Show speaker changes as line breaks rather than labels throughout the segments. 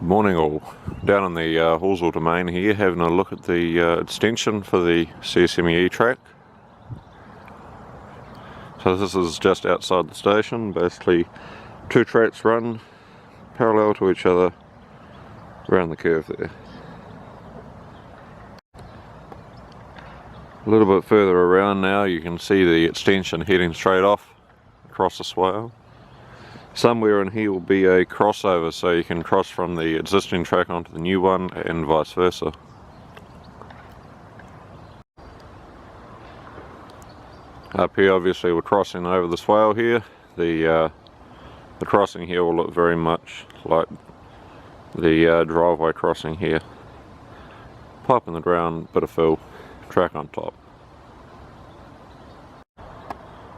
Morning all. Down on the Halswell Domain here, having a look at the extension for the CSMEE track. So this is just outside the station. Basically two tracks run parallel to each other around the curve there. A little bit further around now you can see the extension heading straight off across the swale. Somewhere in here will be a crossover, so you can cross from the existing track onto the new one and vice versa. Up here obviously we're crossing over the swale here. The crossing here will look very much like the driveway crossing here. Pipe in the ground, bit of fill, track on top.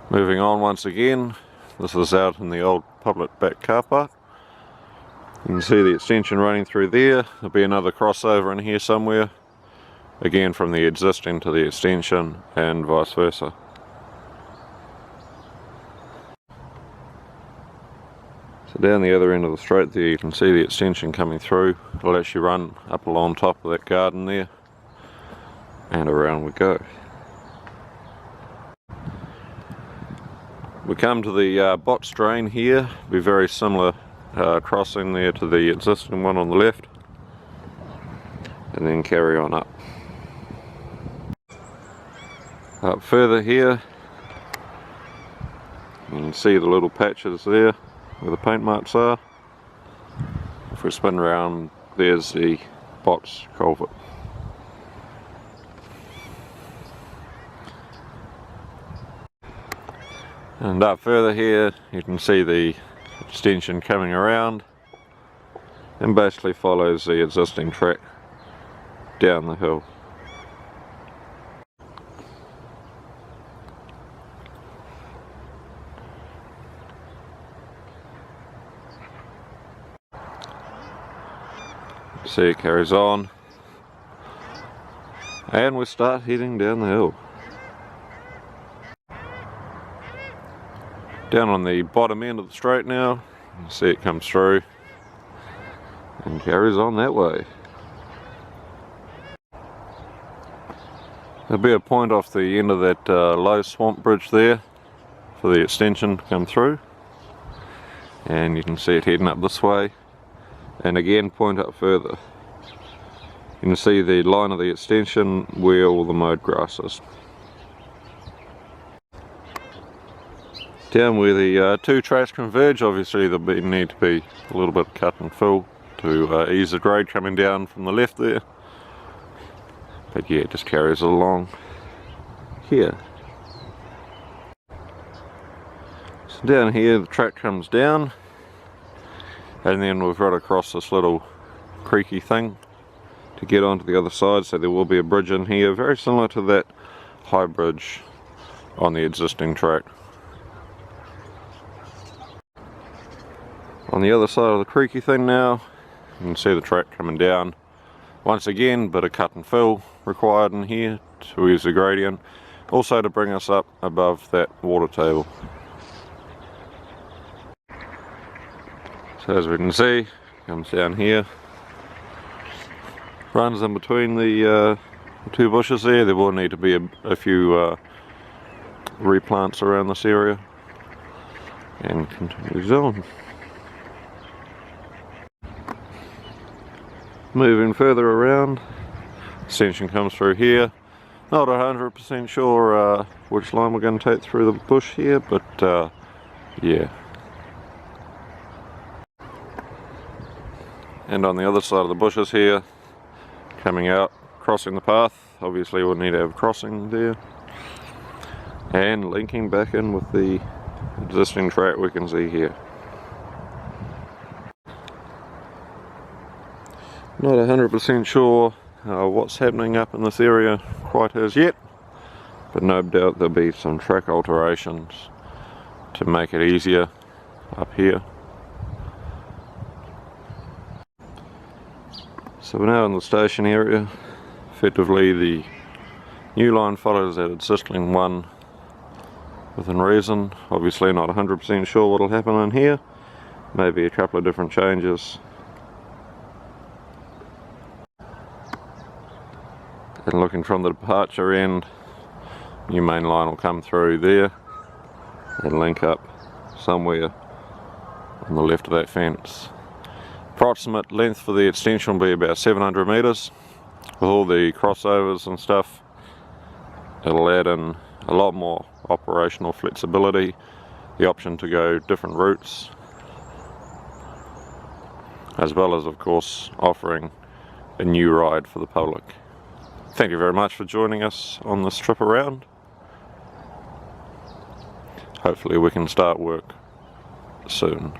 Moving on once again, this is out in the old public back car park. You can see the extension running through there. There'll be another crossover in here somewhere, again from the existing to the extension and vice versa. So down the other end of the straight there you can see the extension coming through. It'll actually run up along top of that garden there and around we go. We come to the box drain here, be very similar crossing there to the existing one on the left, and then carry on up. Up further here, you can see the little patches there where the paint marks are. If we spin around, there's the box culvert. And up further here you can see the extension coming around and basically follows the existing track down the hill. See, it carries on and we start heading down the hill. Down on the bottom end of the straight now, you can see it comes through and carries on that way. There'll be a point off the end of that low swamp bridge there for the extension to come through, and you can see it heading up this way, and again point up further. You can see the line of the extension where all the mowed grass is. Down where the two tracks converge, obviously there'll need to be a little bit of cut and fill to ease the grade coming down from the left there. But yeah, it just carries along here. So down here the track comes down, and then we've got to cross this little creaky thing to get onto the other side, so there will be a bridge in here, very similar to that high bridge on the existing track. On the other side of the creaky thing now, you can see the track coming down. Once again, bit of cut and fill required in here to ease the gradient, also to bring us up above that water table. So as we can see, it comes down here, runs in between the two bushes there. There will need to be a few replants around this area, and continues on. Moving further around, extension comes through here. Not 100% sure which line we're going to take through the bush here, but yeah. And on the other side of the bushes here, coming out, crossing the path, obviously we'll need to have crossing there, and linking back in with the existing track we can see here. Not 100% sure what's happening up in this area quite as yet, but no doubt there'll be some track alterations to make it easier up here. So we're now in the station area. Effectively the new line follows that existing one within reason. Obviously not 100% sure what will happen in here. Maybe a couple of different changes And looking from the departure end, new main line will come through there and link up somewhere on the left of that fence. Approximate length for the extension will be about 700 metres. With all the crossovers and stuff, it'll add in a lot more operational flexibility, the option to go different routes, as well as of course offering a new ride for the public. Thank you very much for joining us on this trip around. Hopefully we can start work soon.